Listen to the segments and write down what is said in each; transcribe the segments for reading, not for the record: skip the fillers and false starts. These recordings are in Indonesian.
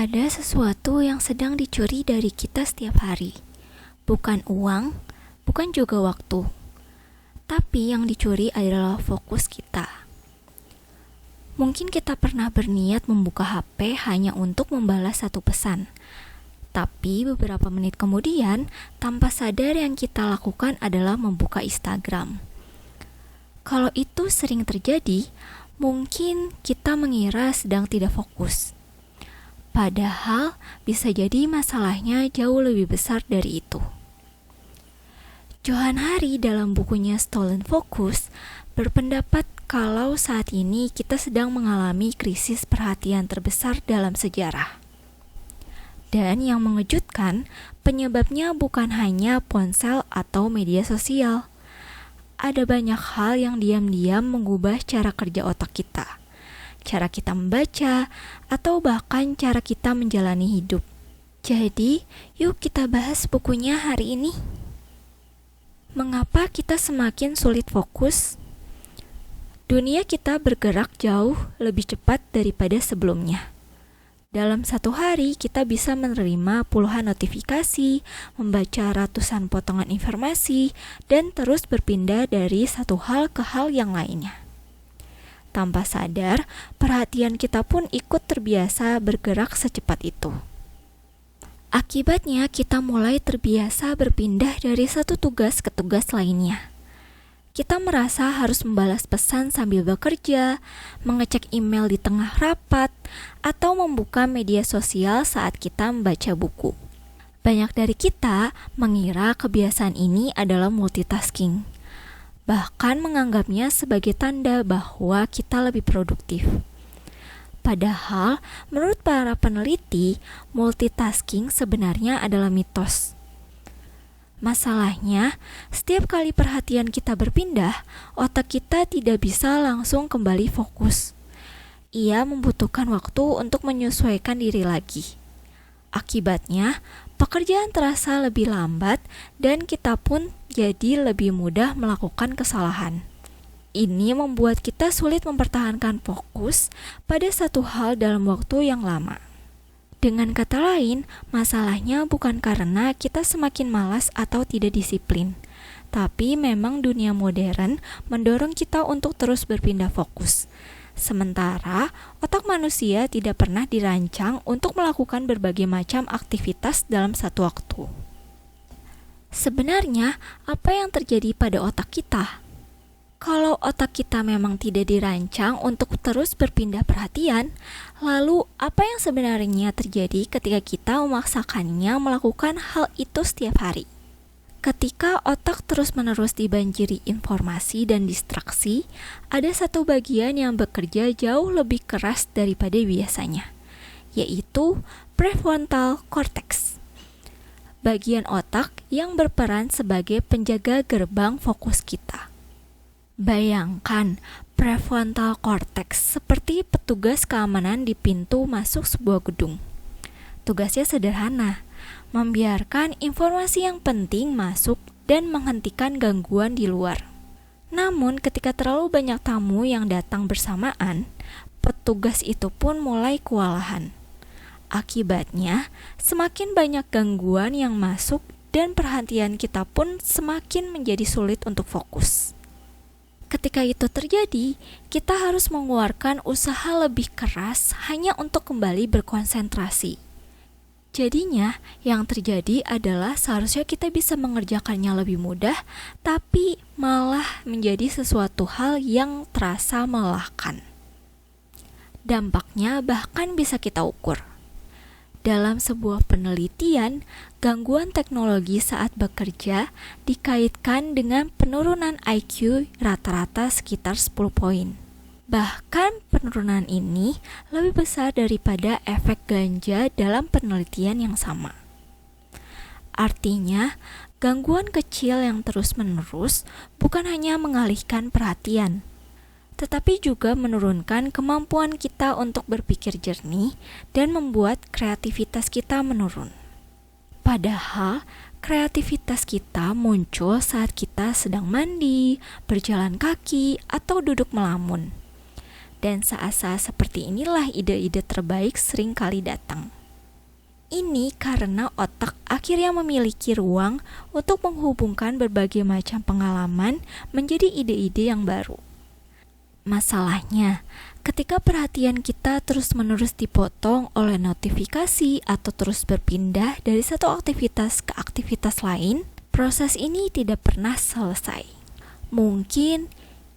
Ada sesuatu yang sedang dicuri dari kita setiap hari. Bukan uang, bukan juga waktu. Tapi yang dicuri adalah fokus kita. Mungkin kita pernah berniat membuka HP hanya untuk membalas satu pesan. Tapi beberapa menit kemudian, tanpa sadar yang kita lakukan adalah membuka Instagram. Kalau itu sering terjadi, mungkin kita mengira sedang tidak fokus. Padahal bisa jadi masalahnya jauh lebih besar dari itu. Johan Hari dalam bukunya Stolen Focus berpendapat kalau saat ini kita sedang mengalami krisis perhatian terbesar dalam sejarah. Dan yang mengejutkan, penyebabnya bukan hanya ponsel atau media sosial. Ada banyak hal yang diam-diam mengubah cara kerja otak kita, cara kita membaca, atau bahkan cara kita menjalani hidup. Jadi, yuk kita bahas bukunya hari ini. Mengapa kita semakin sulit fokus? Dunia kita bergerak jauh lebih cepat daripada sebelumnya. Dalam satu hari, kita bisa menerima puluhan notifikasi, membaca ratusan potongan informasi, dan terus berpindah dari satu hal ke hal yang lainnya. Tanpa sadar, perhatian kita pun ikut terbiasa bergerak secepat itu. Akibatnya, kita mulai terbiasa berpindah dari satu tugas ke tugas lainnya. Kita merasa harus membalas pesan sambil bekerja, mengecek email di tengah rapat, atau membuka media sosial saat kita membaca buku. Banyak dari kita mengira kebiasaan ini adalah multitasking, bahkan menganggapnya sebagai tanda bahwa kita lebih produktif. Padahal, menurut para peneliti, multitasking sebenarnya adalah mitos. Masalahnya, setiap kali perhatian kita berpindah, otak kita tidak bisa langsung kembali fokus. Ia membutuhkan waktu untuk menyesuaikan diri lagi. Akibatnya, pekerjaan terasa lebih lambat dan kita pun jadi lebih mudah melakukan kesalahan. Ini membuat kita sulit mempertahankan fokus pada satu hal dalam waktu yang lama. Dengan kata lain, masalahnya bukan karena kita semakin malas atau tidak disiplin, tapi memang dunia modern mendorong kita untuk terus berpindah fokus. Sementara, otak manusia tidak pernah dirancang untuk melakukan berbagai macam aktivitas dalam satu waktu. Sebenarnya, apa yang terjadi pada otak kita? Kalau otak kita memang tidak dirancang untuk terus berpindah perhatian, lalu apa yang sebenarnya terjadi ketika kita memaksakannya melakukan hal itu setiap hari? Ketika otak terus-menerus dibanjiri informasi dan distraksi, ada satu bagian yang bekerja jauh lebih keras daripada biasanya, yaitu prefrontal cortex. Bagian otak yang berperan sebagai penjaga gerbang fokus kita. Bayangkan prefrontal cortex seperti petugas keamanan di pintu masuk sebuah gedung. Tugasnya sederhana, membiarkan informasi yang penting masuk dan menghentikan gangguan di luar. Namun ketika terlalu banyak tamu yang datang bersamaan, petugas itu pun mulai kewalahan. Akibatnya, semakin banyak gangguan yang masuk dan perhatian kita pun semakin menjadi sulit untuk fokus. Ketika itu terjadi, kita harus mengeluarkan usaha lebih keras hanya untuk kembali berkonsentrasi. Jadinya, yang terjadi adalah seharusnya kita bisa mengerjakannya lebih mudah, tapi malah menjadi sesuatu hal yang terasa melelahkan. Dampaknya bahkan bisa kita ukur. Dalam sebuah penelitian, gangguan teknologi saat bekerja dikaitkan dengan penurunan IQ rata-rata sekitar 10 poin. Bahkan penurunan ini lebih besar daripada efek ganja dalam penelitian yang sama. Artinya, gangguan kecil yang terus-menerus bukan hanya mengalihkan perhatian, tetapi juga menurunkan kemampuan kita untuk berpikir jernih dan membuat kreativitas kita menurun. Padahal, kreativitas kita muncul saat kita sedang mandi, berjalan kaki, atau duduk melamun. Dan saat-saat seperti inilah ide-ide terbaik sering kali datang. Ini karena otak akhirnya memiliki ruang untuk menghubungkan berbagai macam pengalaman menjadi ide-ide yang baru. Masalahnya, ketika perhatian kita terus-menerus dipotong oleh notifikasi atau terus berpindah dari satu aktivitas ke aktivitas lain, proses ini tidak pernah selesai. Mungkin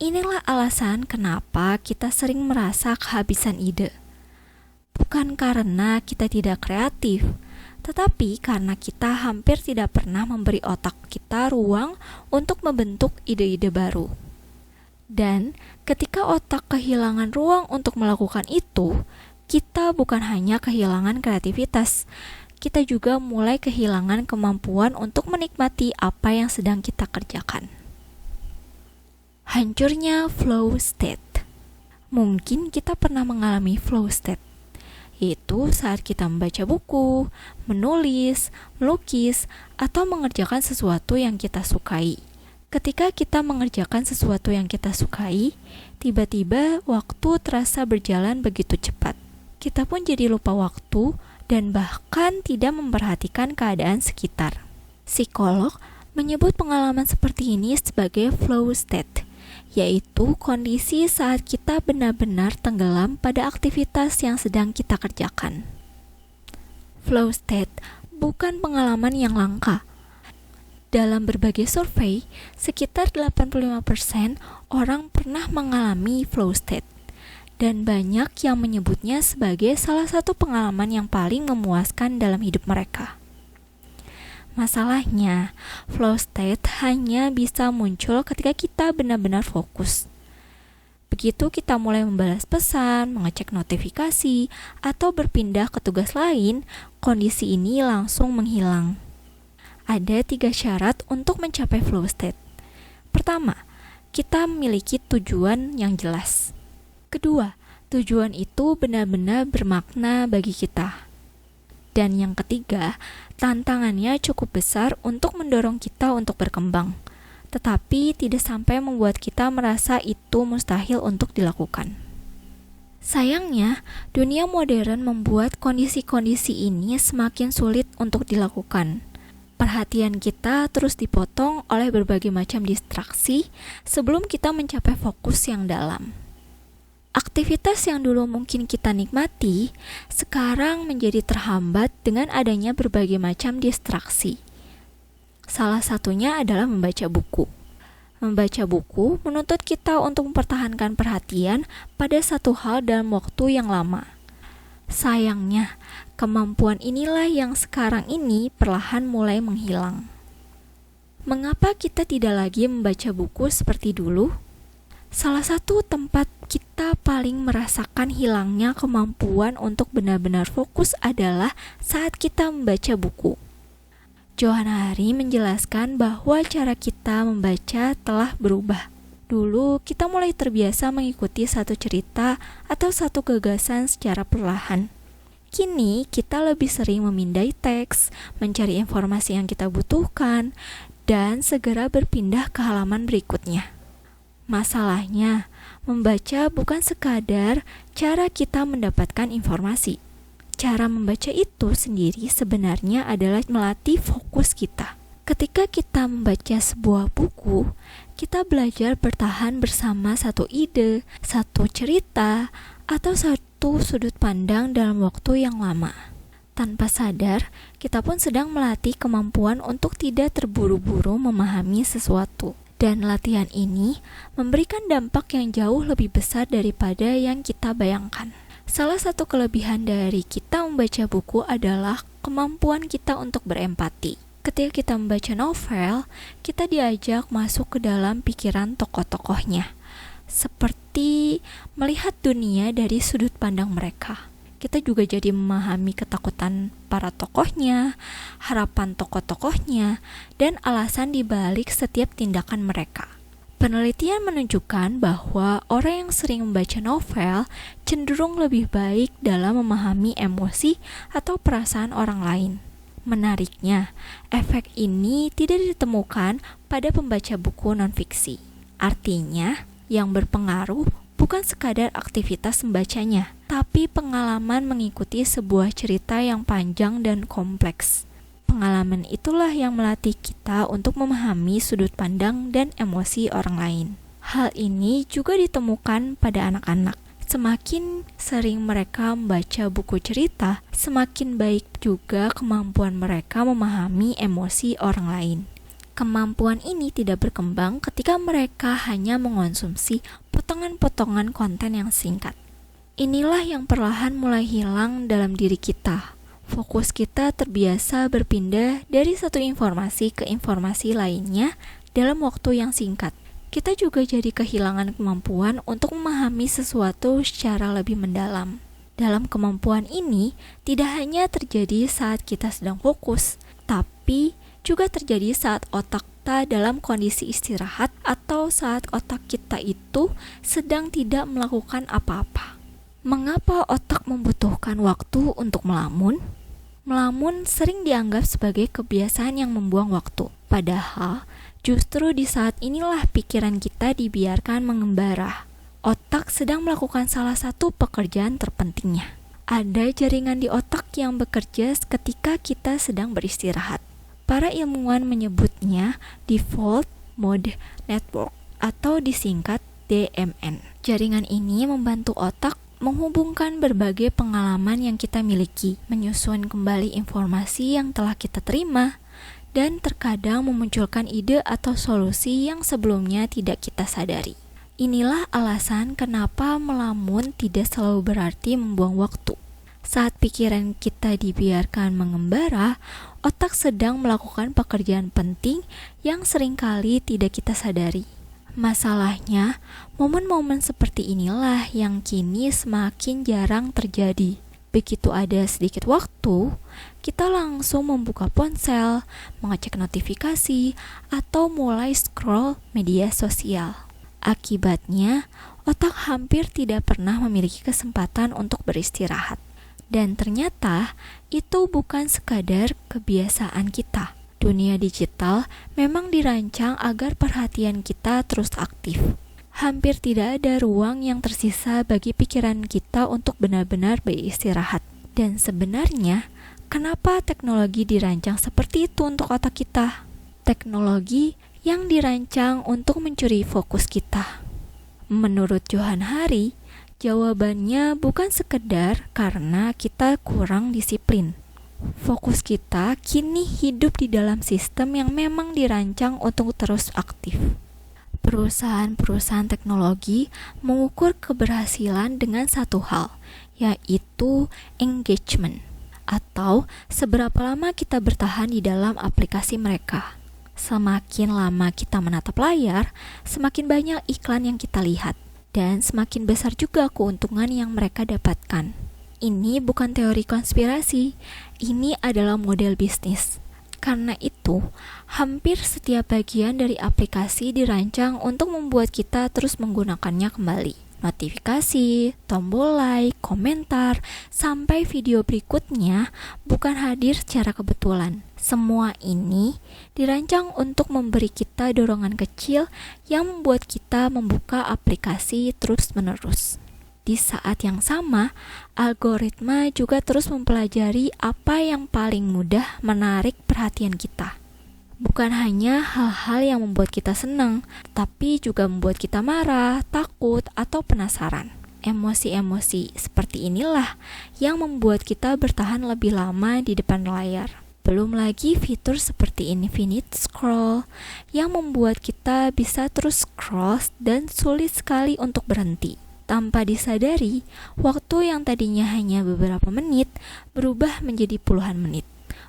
inilah alasan kenapa kita sering merasa kehabisan ide. Bukan karena kita tidak kreatif, tetapi karena kita hampir tidak pernah memberi otak kita ruang untuk membentuk ide-ide baru. Dan ketika otak kehilangan ruang untuk melakukan itu, kita bukan hanya kehilangan kreativitas, kita juga mulai kehilangan kemampuan untuk menikmati apa yang sedang kita kerjakan. Hancurnya flow state. Mungkin kita pernah mengalami flow state, yaitu saat kita membaca buku, menulis, melukis, atau mengerjakan sesuatu yang kita sukai. Ketika kita mengerjakan sesuatu yang kita sukai, tiba-tiba waktu terasa berjalan begitu cepat. Kita pun jadi lupa waktu dan bahkan tidak memperhatikan keadaan sekitar. Psikolog menyebut pengalaman seperti ini sebagai flow state, yaitu kondisi saat kita benar-benar tenggelam pada aktivitas yang sedang kita kerjakan. Flow state bukan pengalaman yang langka. Dalam berbagai survei, sekitar 85% orang pernah mengalami flow state, dan banyak yang menyebutnya sebagai salah satu pengalaman yang paling memuaskan dalam hidup mereka. Masalahnya, flow state hanya bisa muncul ketika kita benar-benar fokus. Begitu kita mulai membalas pesan, mengecek notifikasi, atau berpindah ke tugas lain, kondisi ini langsung menghilang. Ada 3 syarat untuk mencapai flow state. Pertama, kita memiliki tujuan yang jelas. Kedua, tujuan itu benar-benar bermakna bagi kita. Dan yang ketiga, tantangannya cukup besar untuk mendorong kita untuk berkembang, tetapi tidak sampai membuat kita merasa itu mustahil untuk dilakukan. Sayangnya, dunia modern membuat kondisi-kondisi ini semakin sulit untuk dilakukan. Perhatian kita terus dipotong oleh berbagai macam distraksi sebelum kita mencapai fokus yang dalam. Aktivitas yang dulu mungkin kita nikmati, sekarang menjadi terhambat dengan adanya berbagai macam distraksi. Salah satunya adalah membaca buku. Membaca buku menuntut kita untuk mempertahankan perhatian pada satu hal dalam waktu yang lama. Sayangnya, kemampuan inilah yang sekarang ini perlahan mulai menghilang. Mengapa kita tidak lagi membaca buku seperti dulu? Salah satu tempat kita paling merasakan hilangnya kemampuan untuk benar-benar fokus adalah saat kita membaca buku. Johanna Hari menjelaskan bahwa cara kita membaca telah berubah. Dulu kita mulai terbiasa mengikuti satu cerita atau satu gagasan secara perlahan. Kini kita lebih sering memindai teks, mencari informasi yang kita butuhkan, dan segera berpindah ke halaman berikutnya. Masalahnya, membaca bukan sekadar cara kita mendapatkan informasi. Cara membaca itu sendiri sebenarnya adalah melatih fokus kita. Ketika kita membaca sebuah buku, kita belajar bertahan bersama satu ide, satu cerita, atau satu sudut pandang dalam waktu yang lama. Tanpa sadar, kita pun sedang melatih kemampuan untuk tidak terburu-buru memahami sesuatu. Dan latihan ini memberikan dampak yang jauh lebih besar daripada yang kita bayangkan. Salah satu kelebihan dari kita membaca buku adalah kemampuan kita untuk berempati. Ketika kita membaca novel, kita diajak masuk ke dalam pikiran tokoh-tokohnya, seperti melihat dunia dari sudut pandang mereka. Kita juga jadi memahami ketakutan para tokohnya, harapan tokoh-tokohnya, dan alasan dibalik setiap tindakan mereka. Penelitian menunjukkan bahwa orang yang sering membaca novel cenderung lebih baik dalam memahami emosi atau perasaan orang lain. Menariknya, efek ini tidak ditemukan pada pembaca buku non-fiksi. Artinya, yang berpengaruh bukan sekadar aktivitas membacanya, tapi pengalaman mengikuti sebuah cerita yang panjang dan kompleks. Pengalaman itulah yang melatih kita untuk memahami sudut pandang dan emosi orang lain. Hal ini juga ditemukan pada anak-anak. Semakin sering mereka membaca buku cerita, semakin baik juga kemampuan mereka memahami emosi orang lain. Kemampuan ini tidak berkembang ketika mereka hanya mengonsumsi potongan-potongan konten yang singkat. Inilah yang perlahan mulai hilang dalam diri kita. Fokus kita terbiasa berpindah dari satu informasi ke informasi lainnya dalam waktu yang singkat. Kita juga jadi kehilangan kemampuan untuk memahami sesuatu secara lebih mendalam. Dalam kemampuan ini, tidak hanya terjadi saat kita sedang fokus, tapi juga terjadi saat otak kita dalam kondisi istirahat atau saat otak kita itu sedang tidak melakukan apa-apa. Mengapa otak membutuhkan waktu untuk melamun? Melamun sering dianggap sebagai kebiasaan yang membuang waktu. Padahal, justru di saat inilah pikiran kita dibiarkan mengembara. Otak sedang melakukan salah satu pekerjaan terpentingnya. Ada jaringan di otak yang bekerja ketika kita sedang beristirahat. Para ilmuwan menyebutnya Default Mode Network atau disingkat DMN. Jaringan ini membantu otak menghubungkan berbagai pengalaman yang kita miliki, menyusun kembali informasi yang telah kita terima, dan terkadang memunculkan ide atau solusi yang sebelumnya tidak kita sadari. Inilah alasan kenapa melamun tidak selalu berarti membuang waktu. Saat pikiran kita dibiarkan mengembara, otak sedang melakukan pekerjaan penting yang seringkali tidak kita sadari. Masalahnya, momen-momen seperti inilah yang kini semakin jarang terjadi. Begitu ada sedikit waktu, kita langsung membuka ponsel, mengecek notifikasi, atau mulai scroll media sosial. Akibatnya, otak hampir tidak pernah memiliki kesempatan untuk beristirahat. Dan ternyata, itu bukan sekadar kebiasaan kita. Dunia digital memang dirancang agar perhatian kita terus aktif. Hampir tidak ada ruang yang tersisa bagi pikiran kita untuk benar-benar beristirahat. Dan sebenarnya, kenapa teknologi dirancang seperti itu untuk otak kita? Teknologi yang dirancang untuk mencuri fokus kita. Menurut Johan Hari, jawabannya bukan sekedar karena kita kurang disiplin. Fokus kita kini hidup di dalam sistem yang memang dirancang untuk terus aktif. Perusahaan-perusahaan teknologi mengukur keberhasilan dengan satu hal, yaitu engagement, atau seberapa lama kita bertahan di dalam aplikasi mereka. Semakin lama kita menatap layar, semakin banyak iklan yang kita lihat, dan semakin besar juga keuntungan yang mereka dapatkan. Ini bukan teori konspirasi, ini adalah model bisnis. Karena itu, hampir setiap bagian dari aplikasi dirancang untuk membuat kita terus menggunakannya kembali. Notifikasi, tombol like, komentar, sampai video berikutnya bukan hadir secara kebetulan. Semua ini dirancang untuk memberi kita dorongan kecil yang membuat kita membuka aplikasi terus-menerus. Di saat yang sama, algoritma juga terus mempelajari apa yang paling mudah menarik perhatian kita. Bukan hanya hal-hal yang membuat kita senang, tapi juga membuat kita marah, takut, atau penasaran. Emosi-emosi seperti inilah yang membuat kita bertahan lebih lama di depan layar. Belum lagi fitur seperti infinite scroll yang membuat kita bisa terus scroll dan sulit sekali untuk berhenti. Tanpa disadari, waktu yang tadinya hanya beberapa menit berubah menjadi puluhan menit,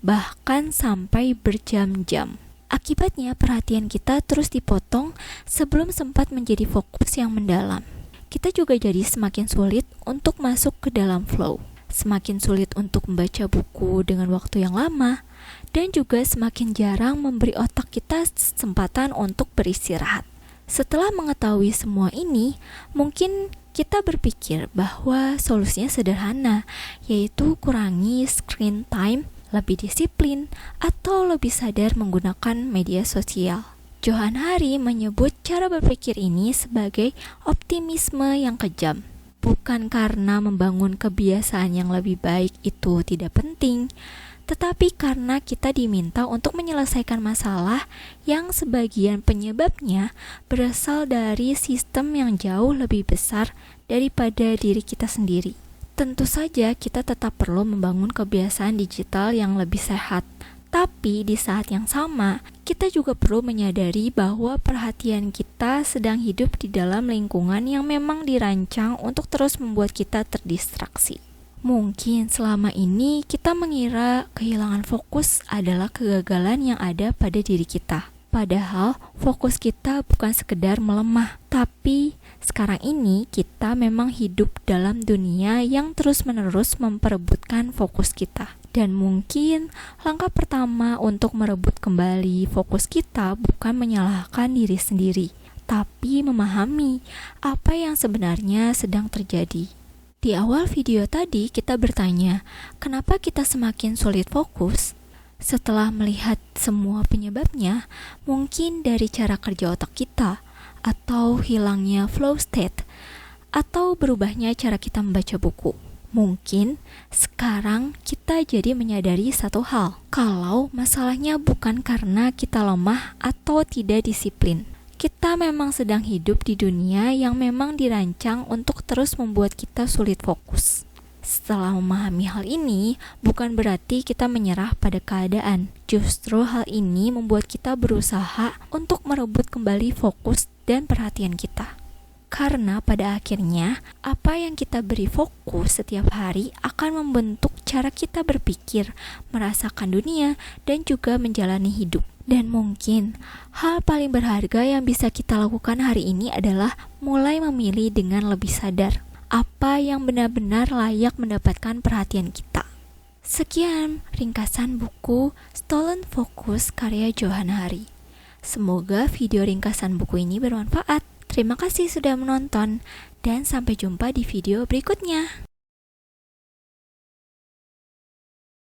bahkan sampai berjam-jam. Akibatnya, perhatian kita terus dipotong sebelum sempat menjadi fokus yang mendalam. Kita juga jadi semakin sulit untuk masuk ke dalam flow, semakin sulit untuk membaca buku dengan waktu yang lama, dan juga semakin jarang memberi otak kita kesempatan untuk beristirahat. Setelah mengetahui semua ini, mungkin kita berpikir bahwa solusinya sederhana, yaitu kurangi screen time, lebih disiplin, atau lebih sadar menggunakan media sosial. Johann Hari menyebut cara berpikir ini sebagai optimisme yang kejam. Bukan karena membangun kebiasaan yang lebih baik itu tidak penting, tetapi karena kita diminta untuk menyelesaikan masalah yang sebagian penyebabnya berasal dari sistem yang jauh lebih besar daripada diri kita sendiri. Tentu saja kita tetap perlu membangun kebiasaan digital yang lebih sehat. Tapi di saat yang sama, kita juga perlu menyadari bahwa perhatian kita sedang hidup di dalam lingkungan yang memang dirancang untuk terus membuat kita terdistraksi. Mungkin selama ini kita mengira kehilangan fokus adalah kegagalan yang ada pada diri kita. Padahal fokus kita bukan sekedar melemah, tapi sekarang ini kita memang hidup dalam dunia yang terus-menerus memperebutkan fokus kita. Dan mungkin langkah pertama untuk merebut kembali fokus kita bukan menyalahkan diri sendiri, tapi memahami apa yang sebenarnya sedang terjadi. Di awal video tadi kita bertanya, kenapa kita semakin sulit fokus? Setelah melihat semua penyebabnya, mungkin dari cara kerja otak kita, atau hilangnya flow state, atau berubahnya cara kita membaca buku. Mungkin sekarang kita jadi menyadari satu hal, kalau masalahnya bukan karena kita lemah atau tidak disiplin. Kita memang sedang hidup di dunia yang memang dirancang untuk terus membuat kita sulit fokus. Setelah memahami hal ini, bukan berarti kita menyerah pada keadaan. Justru hal ini membuat kita berusaha untuk merebut kembali fokus dan perhatian kita. Karena pada akhirnya, apa yang kita beri fokus setiap hari akan membentuk cara kita berpikir, merasakan dunia, dan juga menjalani hidup. Dan mungkin, hal paling berharga yang bisa kita lakukan hari ini adalah mulai memilih dengan lebih sadar apa yang benar-benar layak mendapatkan perhatian kita. Sekian ringkasan buku Stolen Focus karya Johann Hari. Semoga video ringkasan buku ini bermanfaat. Terima kasih sudah menonton, dan sampai jumpa di video berikutnya.